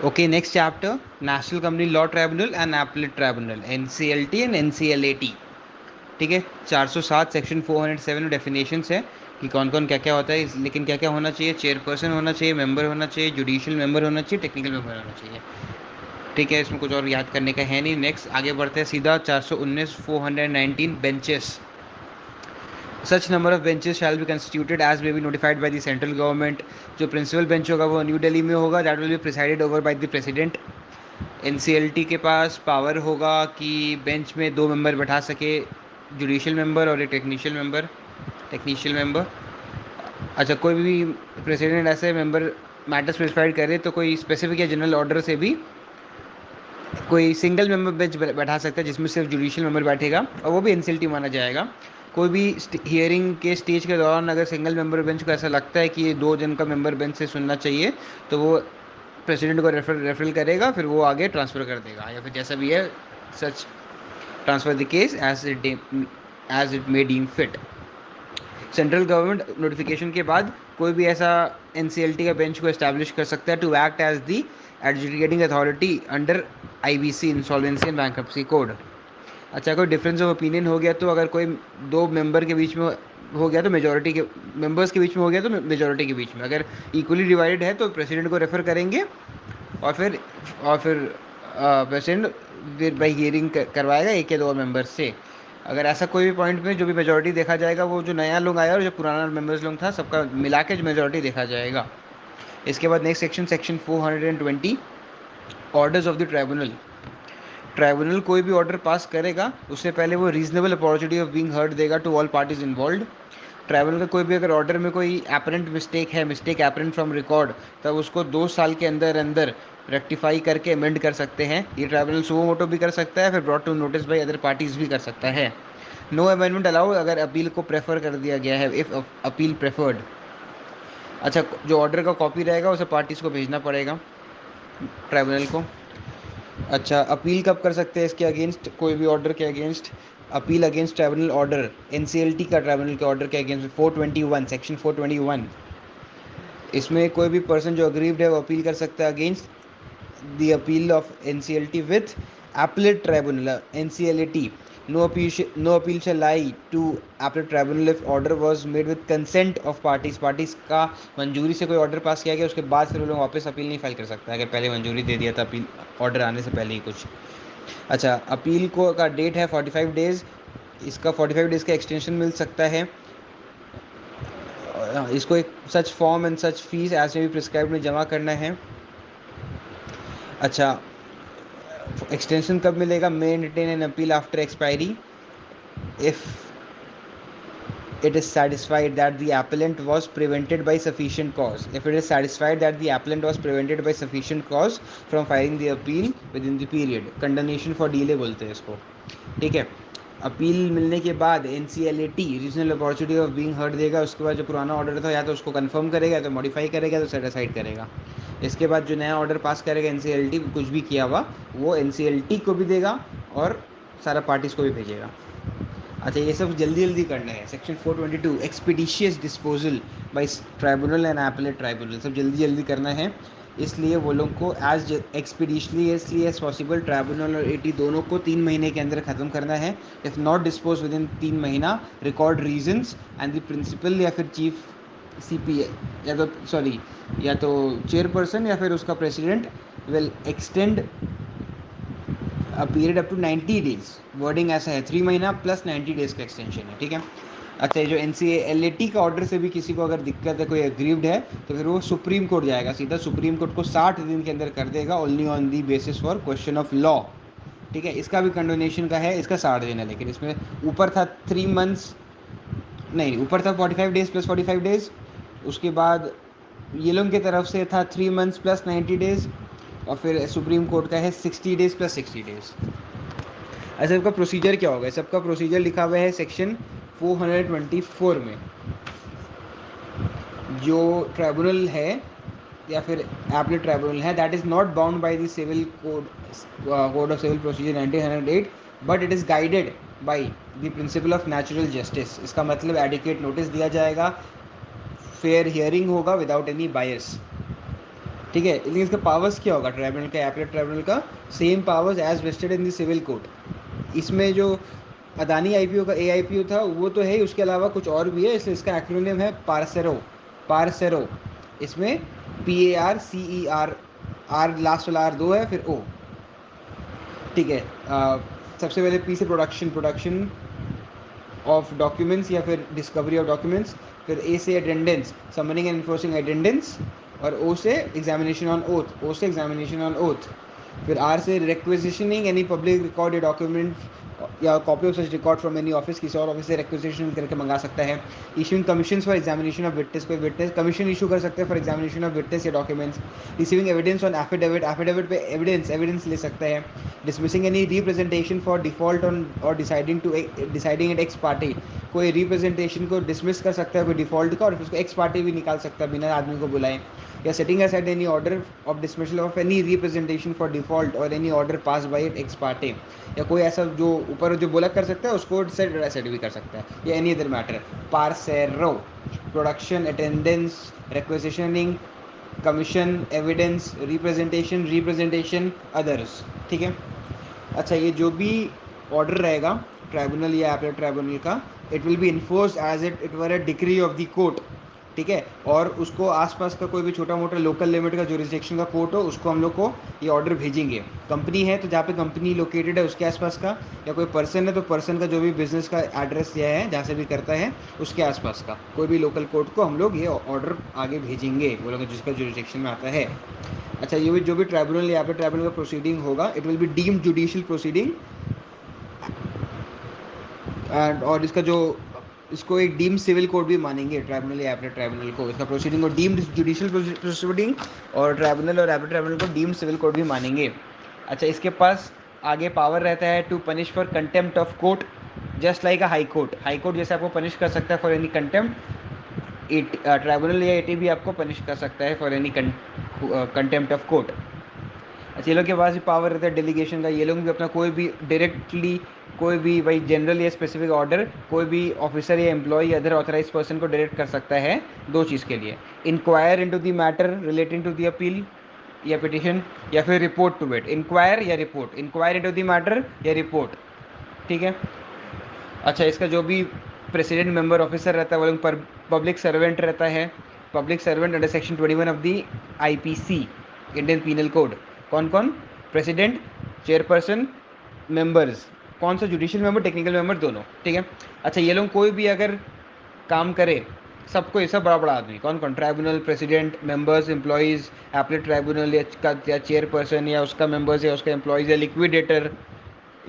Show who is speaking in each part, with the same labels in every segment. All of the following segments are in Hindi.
Speaker 1: Okay, next chapter, National Company Law Tribunal and Appellate Tribunal, NCLT and NCLAT. ठीक है, 407 सेक्शन 407 में डेफिनेशंस है कि कौन कौन क्या क्या होता है, लेकिन क्या क्या होना चाहिए। चेयरपर्सन होना चाहिए, मेंबर होना चाहिए, जुडिशियल मेंबर होना चाहिए, टेक्निकल मेंबर होना चाहिए। ठीक है, इसमें कुछ और याद करने का है नहीं। नेक्स्ट आगे बढ़ते हैं सीधा 419 419 benches. Such number of benches shall be constituted as may be notified by the central government. जो प्रिंसिपल बेंच होगा वो न्यू दिल्ली में होगा, that will be presided over by the president. NCLT के पास पावर होगा कि बेंच में 2 मेंबर बैठा सके, जुडिशियल मेंबर और एक टेक्नीशियल मेंबर। अच्छा, कोई भी प्रेसिडेंट ऐसे मेंबर मैटर स्पेसिफाइड करे तो कोई स्पेसिफिक या जनरल ऑर्डर से भी कोई सिंगल मेंबर बेंच बैठा सकता है जिसमें सिर्फ जुडिशियल मेंबर बैठेगा, और वो भी एनसीएलटी माना जाएगा। कोई भी हियरिंग के स्टेज के दौरान अगर सिंगल मेंबर बेंच को ऐसा लगता है कि ये 2 जन का मेंबर बेंच से सुनना चाहिए, तो वो प्रेसिडेंट को रेफरल करेगा, फिर वो आगे ट्रांसफ़र कर देगा, या फिर जैसा भी है such transfer the case as it may deem fit. Central government notification के बाद कोई भी ऐसा एनसीएलटी का बेंच को एस्टैब्लिश कर सकता है to act as the adjudicating authority under IBC, insolvency and bankruptcy code. अच्छा, कोई डिफरेंस ऑफ ओपिनियन हो गया तो अगर कोई 2 मेंबर के बीच में हो गया तो मेजोरिटी के मेंबर्स के बीच में हो गया तो मेजोरिटी के बीच में, अगर इक्वली डिवाइडेड है तो प्रेसिडेंट को रेफर करेंगे, और फिर प्रेसिडेंट फिर बाई हियरिंग करवाएगा एक या 2 मेंबर्स से। अगर ऐसा कोई भी पॉइंट में जो भी मेजोरिटी देखा जाएगा, वो जो नया लोग आया और जो पुराना मेंबर्स लोग था, सबका मिला के जो मेजोरिटी देखा जाएगा। इसके बाद next section 420, orders of the tribunal. Tribunal कोई भी ऑर्डर पास करेगा उससे पहले वो reasonable opportunity of being heard देगा to all parties involve. Tribunal का कोई भी अगर ऑर्डर में कोई एपरेंट मिस्टेक है, मिस्टेक एपरेंट फ्रॉम रिकॉर्ड, तब उसको 2 साल के अंदर अंदर रेक्टिफाई करके अमेंड कर सकते हैं। ये ट्राइब्यूनल सुओ मोटो भी कर सकता है, फिर brought to notice by other parties भी कर सकता है। नो अमेंडमेंट अलाउड अगर अपील को प्रेफर कर दिया गया है, इफ़ अपील प्रेफर्ड। अच्छा, जो ऑर्डर का कॉपी रहेगा उसे पार्टीज को भेजना पड़ेगा ट्राइब्यूनल को। अच्छा, अपील कब कर सकते हैं इसके अगेंस्ट, कोई भी ऑर्डर के against? Appeal against tribunal order, NCLT का ट्राइब्यूनल के ऑर्डर के अगेंस्ट 421 सेक्शन 421। इसमें कोई भी पर्सन जो अग्रीव्ड है वो अपील कर सकता है against the appeal of NCLT with appellate tribunal, NCLAT. No appeal shall lie to appellate tribunal if order was made with consent of parties. Parties का मंजूरी से कोई ऑर्डर पास किया गया उसके बाद फिर वो लोग वापस अपील नहीं फाइल कर सकता अगर पहले मंजूरी दे दिया था अपील ऑर्डर आने से पहले ही कुछ। अच्छा, अपील को का डेट है 45 डेज़। इसका 45 डेज़ का एक्सटेंशन मिल सकता है। इसको एक such form and such fees as may be prescribed में जमा करना है। अच्छा, एक्सटेंशन कब मिलेगा? मे entertain an appeal after expiry if it is satisfied that the appellant was prevented by sufficient cause. If it is satisfied that the appellant was prevented by sufficient cause from filing the appeal within the period, condemnation for delay बोलते हैं इसको। ठीक है, अपील मिलने के बाद N C L A T regional opportunity of being heard देगा। उसके बाद जो पुराना ऑर्डर था या तो उसको कंफर्म करेगा, या तो मॉडिफाई करेगा, तो सेट असाइड करेगा। इसके बाद जो नया ऑर्डर पास करेगा एन सी एल टी, कुछ भी किया हुआ वो एन सी एल टी को भी देगा और सारा पार्टीज़ को भी भेजेगा। अच्छा, ये सब जल्दी जल्दी करना है। Section 422, expeditious disposal by tribunal and appellate tribunal, सब जल्दी जल्दी करना है। इसलिए वो लोग को as expeditiously as possible tribunal और एटी दोनों को 3 महीने के अंदर ख़त्म करना है। If not dispose within 3 महीना, record reasons and the principal या फिर चीफ सीपी, या तो सॉरी या तो चेयरपर्सन या फिर उसका president will extend a period up to 90 days. Wording ऐसा है 3 महीना प्लस 90 डेज का एक्सटेंशन है। ठीक है। अच्छा, ये जो N C L A T का ऑर्डर से भी किसी को अगर दिक्कत है, कोई एग्रीव्ड है, तो फिर वो सुप्रीम कोर्ट जाएगा सीधा। सुप्रीम कोर्ट को 60 दिन के अंदर कर देगा, only on the basis for question of law. ठीक है, इसका भी कंडोनेशन का है, इसका 60 दिन है, लेकिन इसमें ऊपर था 3 मंथ्स, नहीं ऊपर था 45 डेज प्लस 45 डेज। उसके बाद ये लोग की तरफ से था 3 मंथ्स प्लस 90 डेज, और फिर सुप्रीम कोर्ट का है 60 डेज प्लस 60 डेज। अच्छा, सबका प्रोसीजर क्या होगा? सबका प्रोसीजर लिखा हुआ है सेक्शन 424 में। जो ट्राइब्यूनल है या फिर एपलेट ट्राइब्यूनल है, that is not bound by the civil code of civil procedure 1908, but it is guided by the principle of natural justice. इसका मतलब एडिक्वेट नोटिस दिया जाएगा, फेयर हियरिंग होगा विदाउट एनी बायस। ठीक है, लेकिन इसका पावर्स क्या होगा ट्राइब्यूनल का, एपलेट ट्राइब्यूनल का? Same powers as vested in the civil code. इसमें जो अदानी आईपीओ का एआईपीओ था वो तो है ही, उसके अलावा कुछ और भी है, इसलिए इसका एक्रोनिम है पारसेरो। पारसेरो। इसमें PARCER, आर लास्ट वाला आर दो है, फिर ओ। ठीक है। सबसे पहले पी से प्रोडक्शन, प्रोडक्शन ऑफ डॉक्यूमेंट्स या फिर डिस्कवरी ऑफ डॉक्यूमेंट्स। फिर ए से attendance, summoning and enforcing attendance. और ओ से एग्जामिनेशन ऑन ओथ, ओ से एग्जामिनेशन ऑन ओथ। फिर आर से रिक्वेजिशनिंग एनी पब्लिक रिकॉर्ड या डॉक्यूमेंट या copy of such record from any office, किसी और ऑफिस से रिक्वेजिशन करके मंगा सकता है। Issuing commission for examination of witness, कोई विटनेस कमीशन इशू कर सकते हैं फॉर एग्जामिनेशन ऑफ विटनेस या documents. Receiving evidence on affidavit, affidavit पे एविडेंस एविडेंस ले सकता है। Dismissing any representation for default on और डिसाइडिंग एट एक्स पार्टी, कोई रिप्रेजेंटेशन को डिसमिस कर सकता है कोई डिफॉल्ट का, और फिर उसको एक्स पार्टी भी निकाल सकता है बिना आदमी को बुलाए। या setting aside any order of dismissal of any representation for default और any order pass by it ex parte, या कोई ऐसा जो ऊपर जो बोला कर सकता है उसको सेट भी कर सकता है, या एनी अदर मैटर। पार्सेरो, production, attendance, requisitioning, commission, evidence, representation others. ठीक है। अच्छा, ये जो भी ऑर्डर रहेगा ट्राइब्यूनल या अपीलेट ट्राइब्यूनल का, it will be enforce as it were a decree of the court. ठीक है। और उसको आसपास का कोई भी छोटा मोटा लोकल लिमिट का जुरिस्डिक्शन का कोर्ट हो, उसको हम लोग को ये ऑर्डर भेजेंगे। कंपनी है तो जहाँ पे कंपनी लोकेटेड है उसके आसपास का, या कोई पर्सन है तो पर्सन का जो भी बिजनेस का एड्रेस दिया है जहाँ से भी करता है उसके आसपास का कोई भी लोकल कोर्ट को हम लोग ये ऑर्डर आगे भेजेंगे, वो लोग जिसका जुरिस्डिक्शन में आता है। अच्छा, ये भी जो भी ट्राइब्यूनल या फिर ट्राइब्यूनल का प्रोसीडिंग होगा, it will be deemed judicial proceeding. And और इसका जो इसको एक डीम्ड सिविल कोर्ट भी मानेंगे ट्राइब्यूनल या एपलेट ट्राइब्यूनल को, इसका प्रोसीडिंग को डीम्ड जुडिशियल प्रोसीडिंग, और ट्राइब्यूनल और एपलेट ट्राइब्यूनल को डीम्ड सिविल कोर्ट भी मानेंगे। अच्छा, इसके पास आगे पावर रहता है to punish for contempt of court, just like a high court. High court जैसे आपको पनिश कर सकता है फॉर एनी कंटेम्प्ट, ट्राइब्यूनल या एटी भी आपको पनिश कर सकता है for any contempt of court. अच्छा, ये लोग के पास भी पावर रहता है डेलीगेशन का, ये लोग भी अपना कोई भी डायरेक्टली कोई भी भाई जनरल या स्पेसिफिक ऑर्डर कोई भी ऑफिसर या एम्प्लॉय या अदर ऑथराइज पर्सन को डायरेक्ट कर सकता है दो चीज़ के लिए: inquire into the matter relating to the appeal या पिटिशन, या फिर रिपोर्ट टू इट। इंक्वायर या report, inquire into the matter या रिपोर्ट। ठीक है। अच्छा, इसका जो भी प्रेसिडेंट मेंबर ऑफिसर रहता है वो लोग पब्लिक सर्वेंट रहता है। Public servant under section 21 of the IPC, Indian penal code. कौन कौन? President, chairperson, members. कौन सा? जुडिशियल मेंबर, टेक्निकल मेंबर, दोनों। ठीक है। अच्छा, ये लोग कोई भी अगर काम करे, सबको, ये सब बड़ा बड़ा आदमी, कौन कौन? Tribunal, president, members, employees, appellate tribunal या चेयरपर्सन या उसका मेंबर्स या उसका एम्प्लॉयज़ या लिक्विडेटर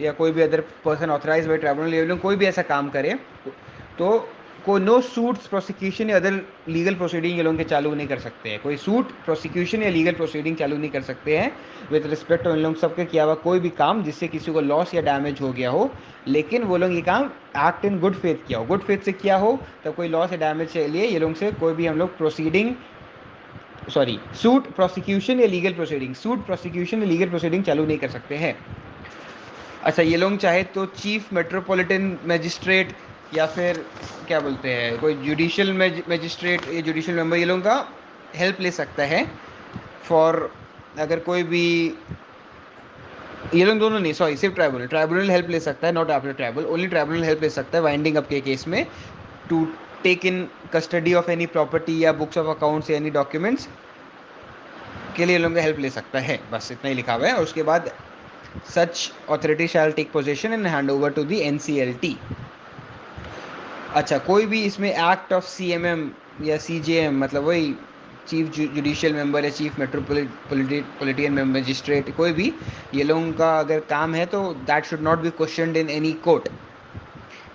Speaker 1: या कोई भी other person authorise by tribunal level, कोई भी ऐसा काम करे तो कोई नो सूट्स, प्रोसिक्यूशन या अदर लीगल प्रोसीडिंग ये लोग के चालू नहीं कर सकते हैं। कोई सूट, प्रोसिक्यूशन या लीगल प्रोसीडिंग चालू नहीं कर सकते हैं विद रिस्पेक्ट टू इन लोग सबके किया हुआ कोई भी काम जिससे किसी को लॉस या डैमेज हो गया हो। लेकिन वो लोग ये काम एक्ट इन गुड फेथ किया हो, गुड फेथ से किया हो, तब कोई लॉस या डैमेज के लिए ये लोग से कोई भी हम लोग प्रोसीडिंग, सॉरी, सूट, प्रोसिक्यूशन या लीगल प्रोसीडिंग, सूट, प्रोसिक्यूशन या लीगल प्रोसीडिंग चालू नहीं कर सकते हैं। अच्छा, ये लोग चाहे तो चीफ मेट्रोपॉलिटन मजिस्ट्रेट या फिर क्या बोलते हैं कोई जुडिशियल मजिस्ट्रेट या जुडिशियल मेंबर, ये लोगों का हेल्प ले सकता है फॉर, अगर कोई भी, ये लोग दोनों नहीं, सॉरी, सिर्फ ट्राइब्यूनल, ट्राइब्यूनल हेल्प ले सकता है, not appellate tribunal, only tribunal help ले सकता है वाइंडिंग अप के केस में to take in custody of any property या बुक्स ऑफ अकाउंट्स या एनी डॉक्यूमेंट्स के लिए लोगों का हेल्प ले सकता है। बस इतना ही लिखा हुआ है। और उसके बाद such authority shall take possession and hand over to the NCLT. अच्छा, कोई भी इसमें एक्ट ऑफ सीएमएम या सीजेएम, मतलब वही चीफ जुडिशियल मेंबर या चीफ मेट्रोपॉलिटन मजिस्ट्रेट, कोई भी ये लोगों का अगर काम है तो that should not be questioned in any court.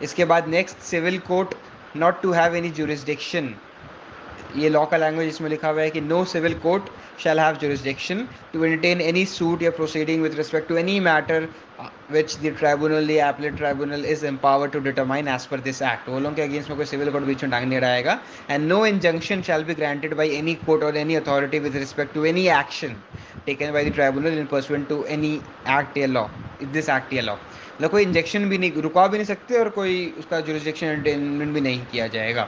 Speaker 1: इसके बाद next, civil court not to have any jurisdiction. ये लॉ का लैंग्वेज इसमें लिखा हुआ है कि no civil court shall have jurisdiction to entertain any suit या proceeding with respect to any matter which the tribunal या appellate tribunal is empower to determine as per this act. वो लोगों के अगेंस्ट में कोई सिविल कोर्ट बीच में टांग नहीं रहेगा। And no injunction shall be granted by any court और any authority with respect to any action taken by the tribunal in pursuant to any act या लॉ, दिस एक्ट या लॉ। मतलब कोई इंजेक्शन भी नहीं, रुका भी नहीं सकते और कोई उसका जुरिस्डिक्शन अटेनमेंट भी नहीं किया जाएगा।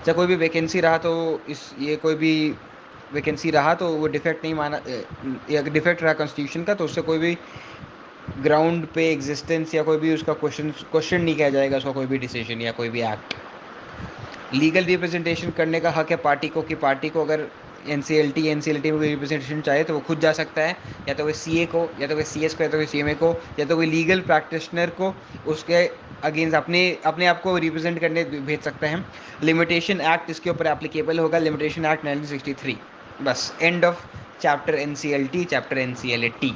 Speaker 1: चाहे कोई भी वैकेंसी रहा तो इस ये कोई भी वैकेंसी रहा तो वो डिफेक्ट नहीं माना, या डिफेक्ट रहा कॉन्स्टिट्यूशन का, तो उससे कोई भी ग्राउंड पे एग्जिस्टेंस या कोई भी उसका क्वेश्चन नहीं किया जाएगा, उसका कोई भी डिसीजन या कोई भी एक्ट। लीगल रिप्रेजेंटेशन करने का हक है पार्टी को, कि पार्टी को अगर एनसीएलटी में कोई रिप्रेजेंटेशन चाहे तो वो खुद जा सकता है, या तो वो सीए को, या तो वो सीएस को, या तो वो सीएमए को, या तो कोई लीगल प्रैक्टिशनर को उसके अगेंस्ट अपने अपने आप को रिप्रेजेंट करने भेज सकते हैं। लिमिटेशन एक्ट इसके ऊपर एप्लीकेबल होगा, लिमिटेशन एक्ट 1963। बस end of chapter NCLT, chapter NCLT.